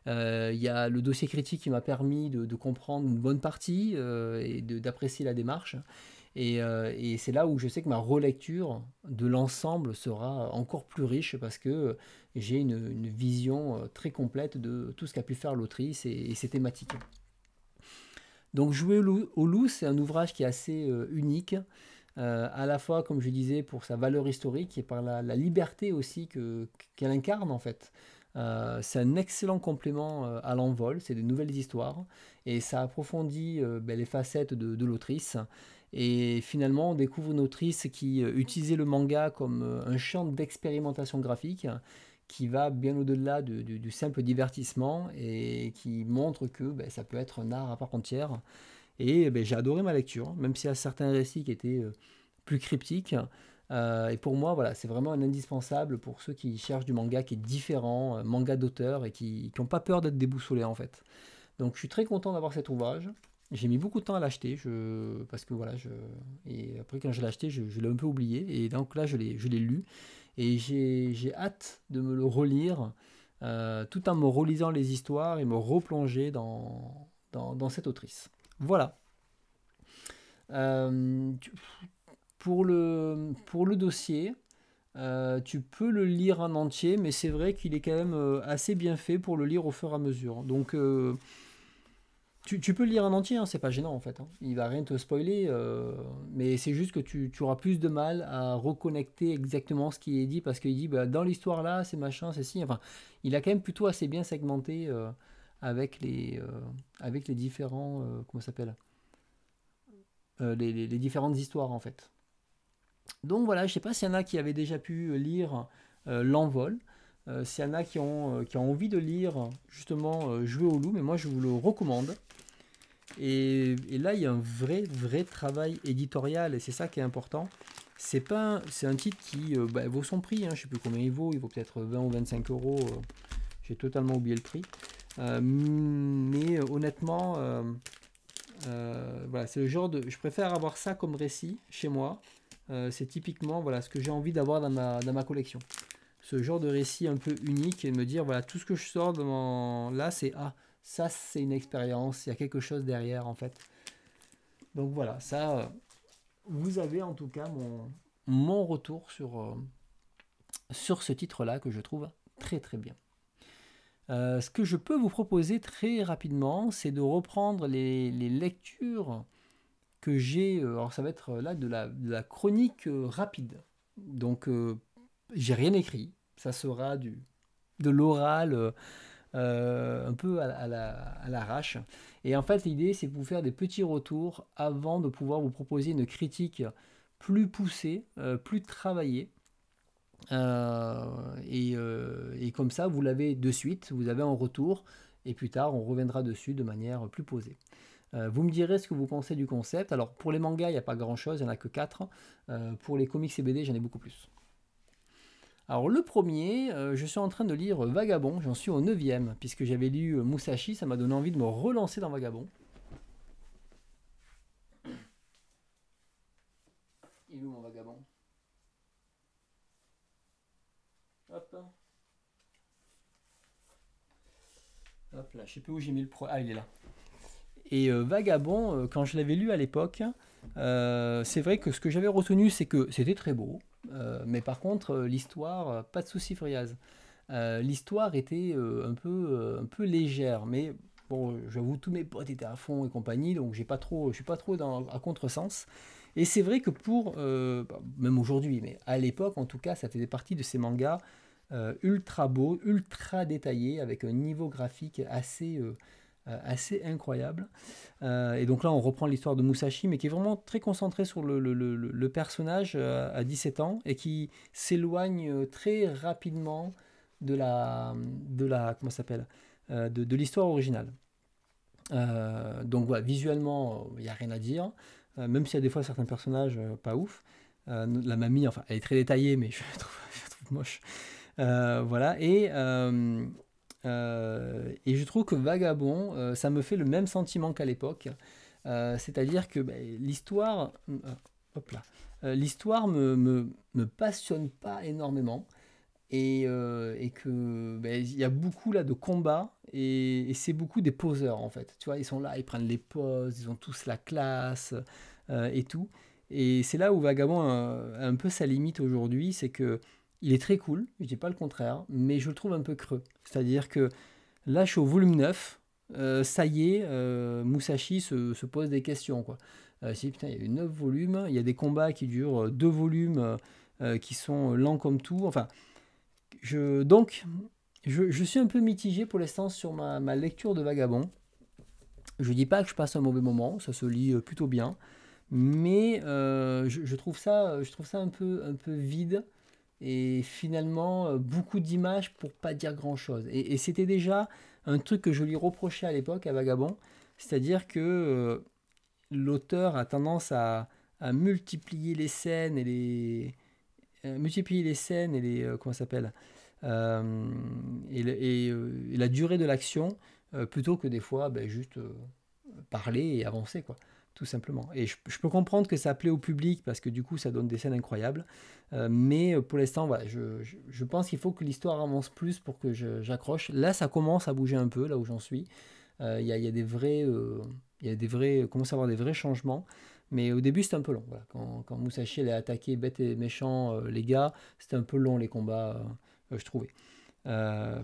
Il y a le dossier critique qui m'a permis de comprendre une bonne partie et d'apprécier la démarche. Et c'est là où je sais que ma relecture de l'ensemble sera encore plus riche parce que j'ai une vision très complète de tout ce qu'a pu faire l'autrice et ses thématiques. Donc Jouer au loup, c'est un ouvrage qui est assez unique, à la fois, comme je disais, pour sa valeur historique et par la liberté aussi qu'elle incarne en fait. C'est un excellent complément à l'envol, c'est de nouvelles histoires et ça approfondit ben, les facettes de l'autrice. Et finalement, on découvre une autrice qui utilisait le manga comme un champ d'expérimentation graphique qui va bien au-delà du simple divertissement et qui montre que ben, ça peut être un art à part entière. Et ben, j'ai adoré ma lecture, même s'il y a certains récits qui étaient plus cryptiques. Et pour moi, voilà, c'est vraiment un indispensable pour ceux qui cherchent du manga qui est différent, manga d'auteur, et qui n'ont pas peur d'être déboussolés en fait. Donc je suis très content d'avoir cet ouvrage. J'ai mis beaucoup de temps à l'acheter, parce que voilà, et après quand je l'ai acheté, je l'ai un peu oublié, et donc là je l'ai lu, et j'ai hâte de me le relire, tout en me relisant les histoires et me replonger dans cette autrice. Voilà. Euh, tu- pour le dossier, tu peux le lire en entier, mais c'est vrai qu'il est quand même assez bien fait pour le lire au fur et à mesure. Donc, tu peux le lire en entier, hein, c'est pas gênant en fait. Hein. Il va rien te spoiler, mais c'est juste que tu auras plus de mal à reconnecter exactement ce qui est dit parce qu'il dit bah, dans l'histoire là, c'est machin, c'est ci. Enfin, il a quand même plutôt assez bien segmenté avec les différents. Comment ça s'appelle les différentes histoires en fait. Donc voilà, je sais pas s'il y en a qui avaient déjà pu lire L'Envol, s'il y en a qui ont envie de lire justement Jouer au loup, mais moi je vous le recommande. Et là, il y a un vrai travail éditorial, et c'est ça qui est important. C'est un titre qui bah, vaut son prix, hein, je ne sais plus combien il vaut peut-être 20 ou 25 euros, j'ai totalement oublié le prix. Mais honnêtement, voilà, c'est le genre de. Je préfère avoir ça comme récit chez moi. C'est typiquement voilà, ce que j'ai envie d'avoir dans ma collection. Ce genre de récit un peu unique et me dire voilà, tout ce que je sors là, c'est ça, c'est une expérience. Il y a quelque chose derrière en fait. Donc voilà, ça, vous avez en tout cas mon retour sur ce titre-là que je trouve très très bien. Ce que je peux vous proposer très rapidement, c'est de reprendre les lectures que j'ai. Alors ça va être là de la chronique rapide. Donc j'ai rien écrit. Ça sera de l'oral un peu à l'arrache. Et en fait, l'idée, c'est de vous faire des petits retours avant de pouvoir vous proposer une critique plus poussée, plus travaillée. Et comme ça, vous l'avez de suite, vous avez un retour, et plus tard, on reviendra dessus de manière plus posée. Vous me direz ce que vous pensez du concept. Alors, pour les mangas, il n'y a pas grand-chose, il n'y en a que 4. Pour les comics et BD, j'en ai beaucoup plus. Alors, le premier, je suis en train de lire Vagabond, j'en suis au 9e, puisque j'avais lu Musashi, ça m'a donné envie de me relancer dans Vagabond. Il est où mon Vagabond? Hop. Hop là, je sais plus où j'ai mis le pro. Ah, il est là. Et Vagabond, quand je l'avais lu à l'époque, c'est vrai que ce que j'avais retenu, c'est que c'était très beau. Mais par contre, l'histoire, pas de souci, Friaz. L'histoire était un peu légère, mais bon, j'avoue, tous mes potes étaient à fond et compagnie, donc je suis pas trop à contresens. Et c'est vrai que même aujourd'hui, mais à l'époque, en tout cas, ça faisait partie de ces mangas ultra beaux, ultra détaillés, avec un niveau graphique assez incroyable. Et donc là, on reprend l'histoire de Musashi, mais qui est vraiment très concentré sur le personnage à 17 ans et qui s'éloigne très rapidement comment ça s'appelle, de l'histoire originale. Donc voilà, visuellement, il n'y a rien à dire, même s'il y a des fois certains personnages pas ouf. La mamie, enfin, elle est très détaillée, mais je la trouve moche. Voilà, et je trouve que Vagabond, ça me fait le même sentiment qu'à l'époque. C'est-à-dire que l'histoire, hop là, l'histoire me passionne pas énormément et que il y a beaucoup là de combats et c'est beaucoup des poseurs en fait. Tu vois, ils sont là, ils prennent les poses, ils ont tous la classe et tout. Et c'est là où Vagabond a un peu sa limite aujourd'hui, c'est que il est très cool, je dis pas le contraire, mais je le trouve un peu creux. C'est-à-dire que là, je suis au volume 9. Ça y est, Musashi se pose des questions, quoi. Si, putain, il y a eu 9 volumes, il y a des combats qui durent 2 volumes, qui sont lents comme tout. Enfin, donc, je suis un peu mitigé pour l'instant sur ma lecture de Vagabond. Je dis pas que je passe un mauvais moment, ça se lit plutôt bien, mais je trouve ça un peu vide et finalement beaucoup d'images pour pas dire grand-chose. Et c'était déjà un truc que je lui reprochais à l'époque à Vagabond, c'est-à-dire que l'auteur a tendance à multiplier les scènes et comment ça s'appelle, euh, et la durée de l'action plutôt que des fois juste parler et avancer, quoi, tout simplement. Et je peux comprendre que ça plaît au public parce que du coup ça donne des scènes incroyables. Mais pour l'instant, voilà, je pense qu'il faut que l'histoire avance plus pour que j'accroche. Là, ça commence à bouger un peu, là où j'en suis. Il y a des vrais, commence à avoir des vrais changements. Mais au début, c'était un peu long. Voilà. Quand Musashi elle a attaqué bête et méchant les gars, c'était un peu long les combats, je trouvais. Euh,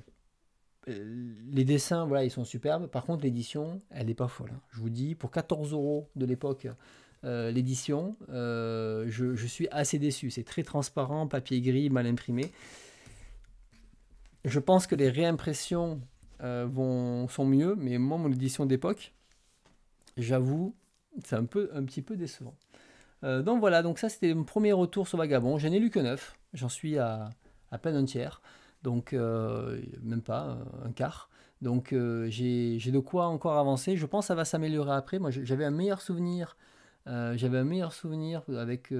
les dessins, voilà, ils sont superbes. Par contre, l'édition, elle n'est pas folle, hein. Je vous dis, pour 14 € de l'époque, l'édition, je suis assez déçu. C'est très transparent, papier gris, mal imprimé. Je pense que les réimpressions sont mieux, mais moi, mon édition d'époque, j'avoue, c'est un petit peu décevant. Donc voilà, donc ça c'était mon premier retour sur Vagabond. J'en ai lu que 9, j'en suis à peine un tiers, donc même pas un quart. Donc j'ai de quoi encore avancer. Je pense que ça va s'améliorer après. Moi j'avais un meilleur souvenir avec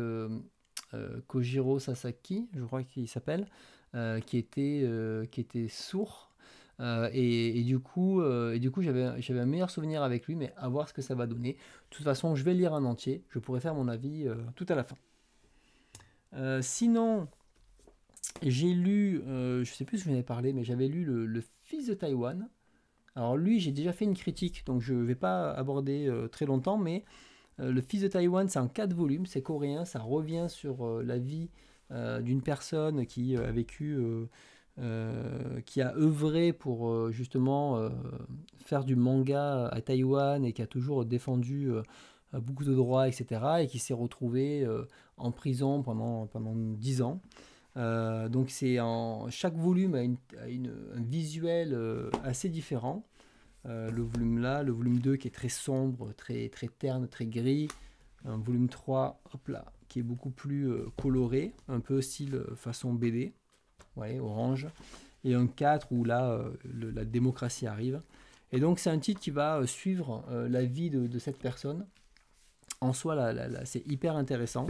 Kojiro Sasaki, je crois qu'il s'appelle, qui était sourd. Et du coup j'avais un meilleur souvenir avec lui, mais à voir ce que ça va donner. De toute façon, je vais lire en entier. Je pourrai faire mon avis tout à la fin. Sinon, j'ai lu, je sais plus si je vous en ai parlé, mais j'avais lu le Fils de Taïwan. Alors lui, j'ai déjà fait une critique, donc je ne vais pas aborder très longtemps, mais le Fils de Taïwan, c'est en 4 volumes, c'est coréen, ça revient sur la vie d'une personne qui a vécu qui a œuvré pour justement faire du manga à Taïwan et qui a toujours défendu beaucoup de droits, etc. et qui s'est retrouvé en prison pendant 10 ans. Donc chaque volume a un visuel assez différent. Le volume là, le volume 2 qui est très sombre, très, très terne, très gris. Un volume 3 hop là, qui est beaucoup plus coloré, un peu style façon BD, ouais, orange. Et un 4 où là, la démocratie arrive. Et donc c'est un titre qui va suivre la vie de cette personne. En soi, c'est hyper intéressant.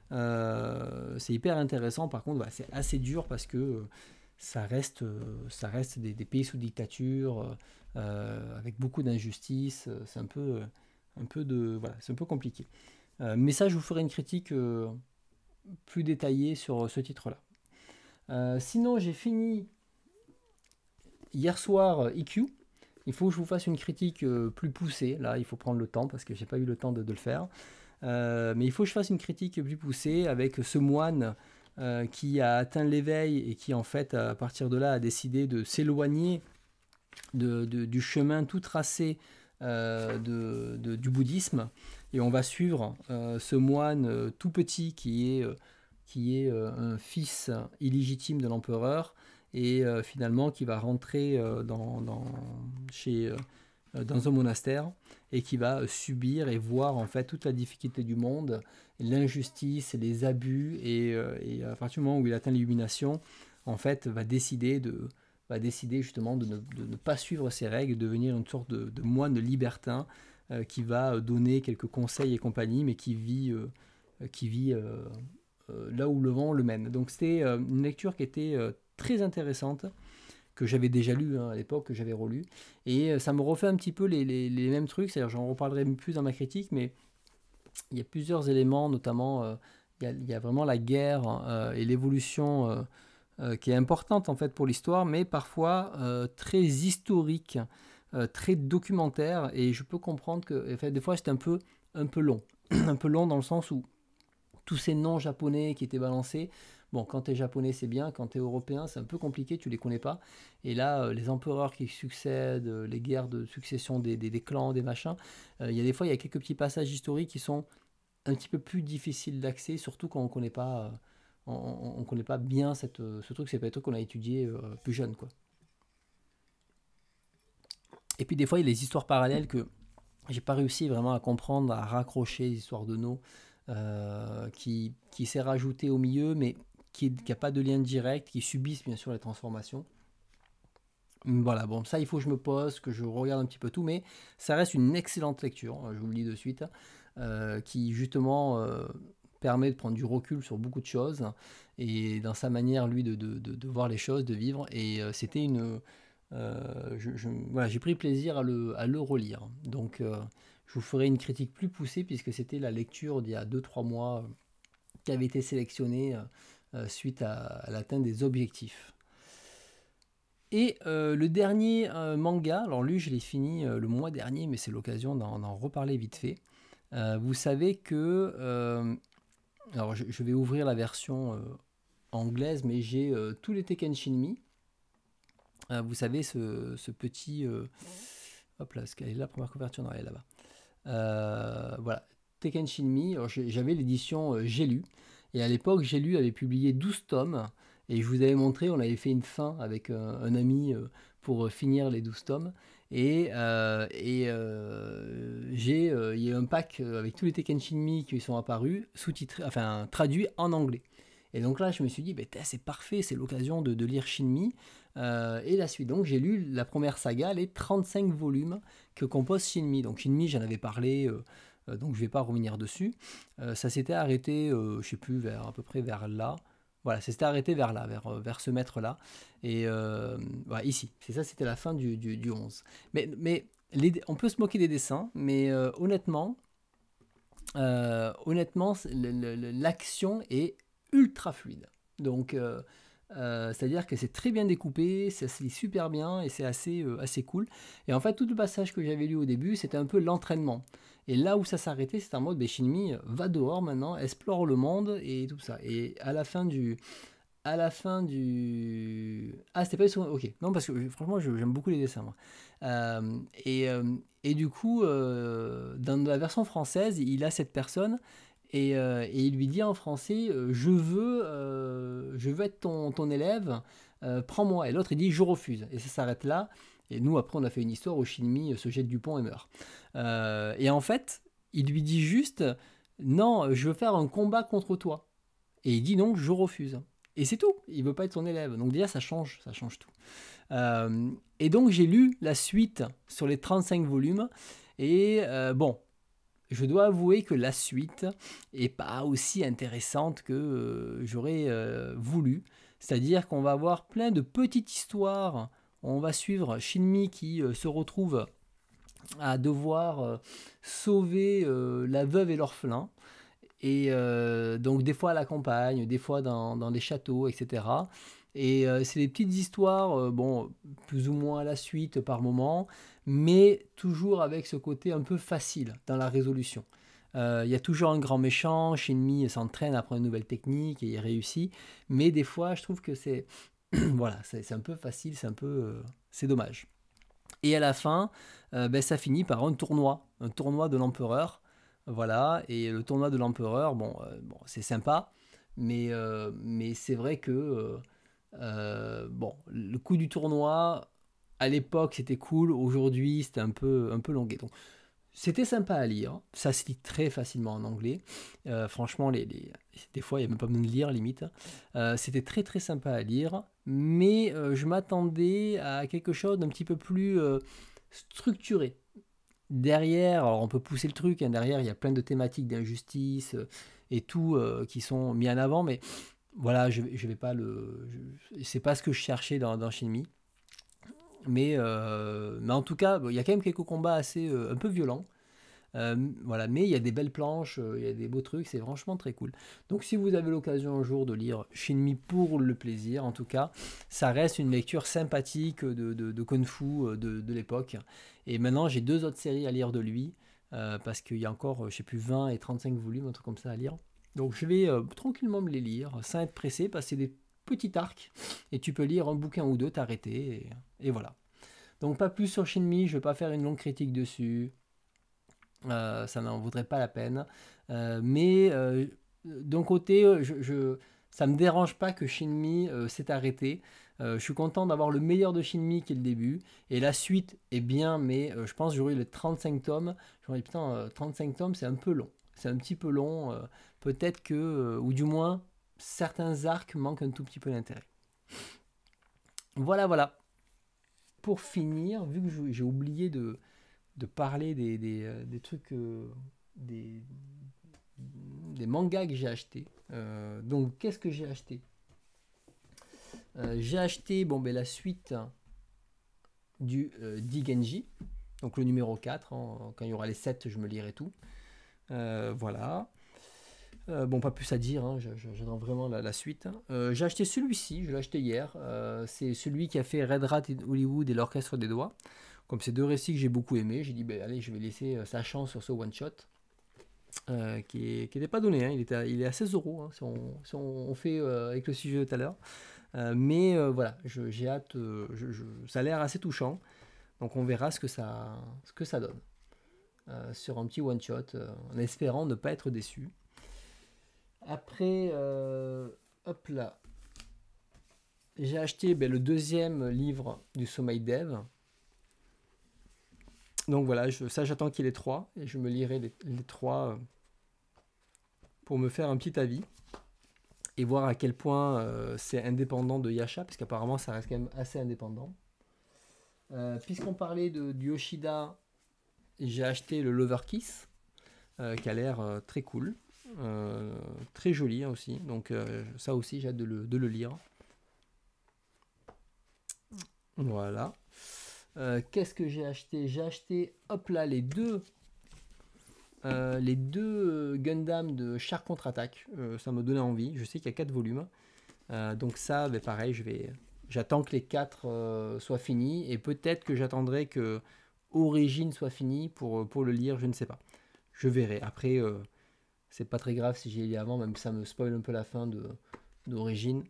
C'est hyper intéressant, par contre, c'est assez dur parce que ça reste des pays sous dictature, avec beaucoup d'injustice. C'est c'est un peu compliqué. Mais ça, je vous ferai une critique plus détaillée sur ce titre-là. Sinon, j'ai fini hier soir EQ. Il faut que je vous fasse une critique plus poussée. Là, il faut prendre le temps parce que j'ai pas eu le temps de le faire. Mais il faut que je fasse une critique plus poussée avec ce moine qui a atteint l'éveil et qui, en fait, à partir de là, a décidé de s'éloigner du chemin tout tracé du bouddhisme. Et on va suivre ce moine tout petit qui est un fils illégitime de l'empereur et finalement qui va rentrer dans un monastère et qui va subir et voir en fait toute la difficulté du monde, l'injustice, les abus et à partir du moment où il atteint l'illumination, en fait va décider justement de ne pas suivre ses règles, de devenir une sorte de moine libertin qui va donner quelques conseils et compagnie, mais qui vit là où le vent le mène. Donc c'était une lecture qui était très intéressante, que j'avais déjà lu à l'époque, que j'avais relu. Et ça me refait un petit peu les mêmes trucs, c'est-à-dire j'en reparlerai plus dans ma critique, mais il y a plusieurs éléments, notamment il y a vraiment la guerre et l'évolution qui est importante en fait pour l'histoire, mais parfois très historique, très documentaire, et je peux comprendre que en fait, des fois c'était un peu long, un peu long dans le sens où tous ces noms japonais qui étaient balancés, bon, quand tu es japonais c'est bien, quand tu es européen c'est un peu compliqué, tu les connais pas, et là les empereurs qui succèdent, les guerres de succession des clans, des machins, il y a des fois il y a quelques petits passages historiques qui sont un petit peu plus difficiles d'accès, surtout quand on connaît pas on connaît pas bien ce truc, c'est pas un truc qu'on a étudié plus jeune, quoi. Et puis des fois, il y a les histoires parallèles que j'ai pas réussi vraiment à comprendre, à raccrocher, les histoires de No, qui s'est rajouté au milieu, mais qui n'a pas de lien direct, qui subissent bien sûr les transformations. Voilà, bon, ça il faut que je me pose, que je regarde un petit peu tout, mais ça reste une excellente lecture, je vous le dis de suite, qui justement permet de prendre du recul sur beaucoup de choses, et dans sa manière, lui, de voir les choses, de vivre, et c'était une... voilà, j'ai pris plaisir à le relire, donc je vous ferai une critique plus poussée, puisque c'était la lecture d'il y a 2-3 mois, qui avait été sélectionnée suite à l'atteinte des objectifs. Et le dernier manga, alors lui je l'ai fini le mois dernier, mais c'est l'occasion d'en reparler vite fait. Vous savez que, alors je vais ouvrir la version anglaise, mais j'ai tous les Tekken Shinmi. Vous savez ce petit... hop là, est-ce qu'elle est là, première couverture? Non, elle est là-bas. Voilà, Tekken Shinmi, alors j'avais l'édition J'ai lu, et à l'époque J'ai lu avait publié 12 tomes, et je vous avais montré, on avait fait une fin avec un ami pour finir les 12 tomes, et il y a eu un pack avec tous les Tekken Shinmi qui sont apparus, sous-titrés, enfin traduits en anglais. Et donc là, je me suis dit, c'est parfait, c'est l'occasion de lire Shinmi et la suite. Donc j'ai lu la première saga, les 35 volumes que compose Shinmi. Donc Shinmi, j'en avais parlé, donc je ne vais pas revenir dessus. Ça s'était arrêté, je ne sais plus, à peu près vers là. Voilà, ça s'était arrêté vers là, vers ce maître-là. Et voilà, ici, c'est ça, c'était la fin du 11. Mais on peut se moquer des dessins, mais honnêtement, l'action est ultra fluide. Donc, c'est-à-dire que c'est très bien découpé, ça se lit super bien et c'est assez cool. Et en fait, tout le passage que j'avais lu au début, c'était un peu l'entraînement. Et là où ça s'arrêtait, c'était en mode, Shinmi, va dehors maintenant, explore le monde et tout ça. Et à la fin à la fin du... Ah, c'était pas du second... Ok, non, parce que franchement, j'aime beaucoup les dessins, moi. Euh, et, euh, et du coup, dans la version française, il a cette personne et il lui dit en français, je veux être ton élève, prends-moi. Et l'autre, il dit, je refuse. Et ça s'arrête là. Et nous, après, on a fait une histoire où Shinmi se jette du pont et meurt. Et en fait, il lui dit juste, non, je veux faire un combat contre toi. Et il dit donc, je refuse. Et c'est tout, il veut pas être son élève. Donc déjà, ça change tout. Et donc, j'ai lu la suite sur les 35 volumes. Et bon, je dois avouer que la suite est pas aussi intéressante que j'aurais voulu. C'est-à-dire qu'on va avoir plein de petites histoires. On va suivre Shinmi qui se retrouve à devoir sauver la veuve et l'orphelin. Et donc des fois à la campagne, des fois dans des châteaux, etc. Et c'est des petites histoires, bon, plus ou moins à la suite par moment, mais toujours avec ce côté un peu facile dans la résolution. Il y a toujours un grand méchant, Shinmi s'entraîne à apprendre une nouvelle technique et il réussit, mais des fois je trouve que c'est voilà, c'est un peu facile, c'est un peu c'est dommage. Et à la fin, ben, ça finit par un tournoi de l'empereur. Voilà, et le tournoi de l'empereur, bon c'est sympa, mais c'est vrai que bon, le coup du tournoi, à l'époque c'était cool, aujourd'hui c'était un peu longué. Donc c'était sympa à lire, ça se lit très facilement en anglais. Franchement, des fois il n'y a même pas besoin de lire limite. C'était très très sympa à lire, mais je m'attendais à quelque chose d'un petit peu plus structuré. Derrière, alors on peut pousser le truc, hein, derrière il y a plein de thématiques d'injustice et tout qui sont mis en avant, mais voilà, je vais pas c'est pas ce que je cherchais dans Shinmi. Mais en tout cas, bon, il y a quand même quelques combats assez un peu violents. Voilà, mais il y a des belles planches, il y a des beaux trucs, c'est franchement très cool. Donc si vous avez l'occasion un jour de lire Shinmi pour le plaisir, en tout cas, ça reste une lecture sympathique de Kung Fu de l'époque. Et maintenant, j'ai deux autres séries à lire de lui, parce qu'il y a encore, je sais plus, 20 et 35 volumes, un truc comme ça à lire. Donc je vais tranquillement me les lire, sans être pressé, parce que c'est des petits arcs, et tu peux lire un bouquin ou deux, t'arrêter, et voilà. Donc pas plus sur Shinmi, je vais pas faire une longue critique dessus. Ça n'en vaudrait pas la peine. Mais d'un côté, ça me dérange pas que Shinmi s'est arrêté. Je suis content d'avoir le meilleur de Shinmi qui est le début. Et la suite est bien, mais je pense que j'aurai les 35 tomes. J'aurais dit, putain, 35 tomes, c'est un peu long. C'est un petit peu long. Peut-être que, ou du moins, certains arcs manquent un tout petit peu d'intérêt. Voilà, voilà. Pour finir, vu que j'ai oublié de parler des trucs, des, des mangas que j'ai achetés. Donc, qu'est-ce que j'ai acheté? J'ai acheté bon, ben, la suite du Digenji, donc le numéro 4. Hein. Quand il y aura les 7, je me lirai tout. Voilà. Bon, pas plus à dire, hein, j'attends vraiment la suite. J'ai acheté celui-ci, je l'ai acheté hier. C'est celui qui a fait Red Rat Hollywood et l'Orchestre des Doigts. Comme ces deux récits que j'ai beaucoup aimés, j'ai dit, ben, allez, je vais laisser sa chance sur ce one-shot. Qui n'était pas donné, hein. Il est à 16 euros hein, si on fait avec le sujet de tout à l'heure. Mais voilà, j'ai hâte, ça a l'air assez touchant. Donc on verra ce que ça donne sur un petit one-shot, en espérant ne pas être déçu. Après, hop là, j'ai acheté ben, le deuxième livre du Sommeil Dev. Donc voilà, ça j'attends qu'il y ait les trois et je me lirai les trois pour me faire un petit avis et voir à quel point c'est indépendant de Yasha, parce qu'apparemment ça reste quand même assez indépendant. Puisqu'on parlait du Yoshida, j'ai acheté le Lover Kiss, qui a l'air très cool, très joli hein, aussi, donc ça aussi j'ai hâte de le lire. Voilà. Qu'est-ce que j'ai acheté? J'ai acheté, hop là, les deux Gundam de Char contre-attaque. Ça me donnait envie. Je sais qu'il y a 4 volumes. Donc ça, ben pareil, j'attends que les 4 soient finis. Et peut-être que j'attendrai que Origine soit fini pour le lire, je ne sais pas. Je verrai. Après, c'est pas très grave si j'y ai lu avant, même si ça me spoil un peu la fin d'Origine.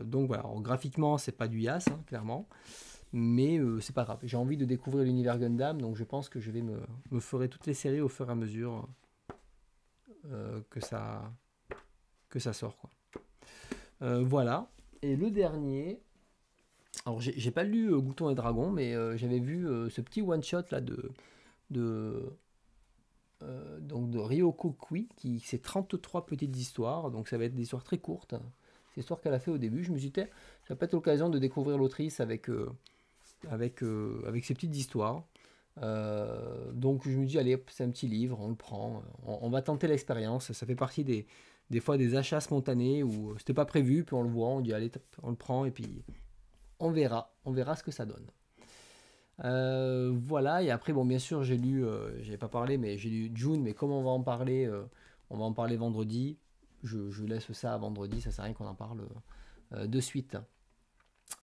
Donc voilà, alors, graphiquement c'est pas du Yas, hein, clairement, mais c'est pas grave. J'ai envie de découvrir l'univers Gundam, donc je pense que je vais me ferai toutes les séries au fur et à mesure que ça sort, quoi. Voilà. Et le dernier, alors j'ai pas lu Gouton et Dragon, mais j'avais vu ce petit one shot là de donc de Ryoko Kui, qui c'est 33 petites histoires, donc ça va être des histoires très courtes. C'est l'histoire qu'elle a fait au début. Je me suis dit, ça peut être l'occasion de découvrir l'autrice avec ces petites histoires. Donc je me dis, allez, c'est un petit livre, on le prend, on va tenter l'expérience. Ça fait partie des fois des achats spontanés où c'était pas prévu, puis on le voit, on dit, allez, on le prend, et puis on verra ce que ça donne. Voilà, et après, bon, bien sûr, j'avais pas parlé, mais j'ai lu June, mais comme on va en parler vendredi, je laisse ça à vendredi, ça sert à rien qu'on en parle de suite.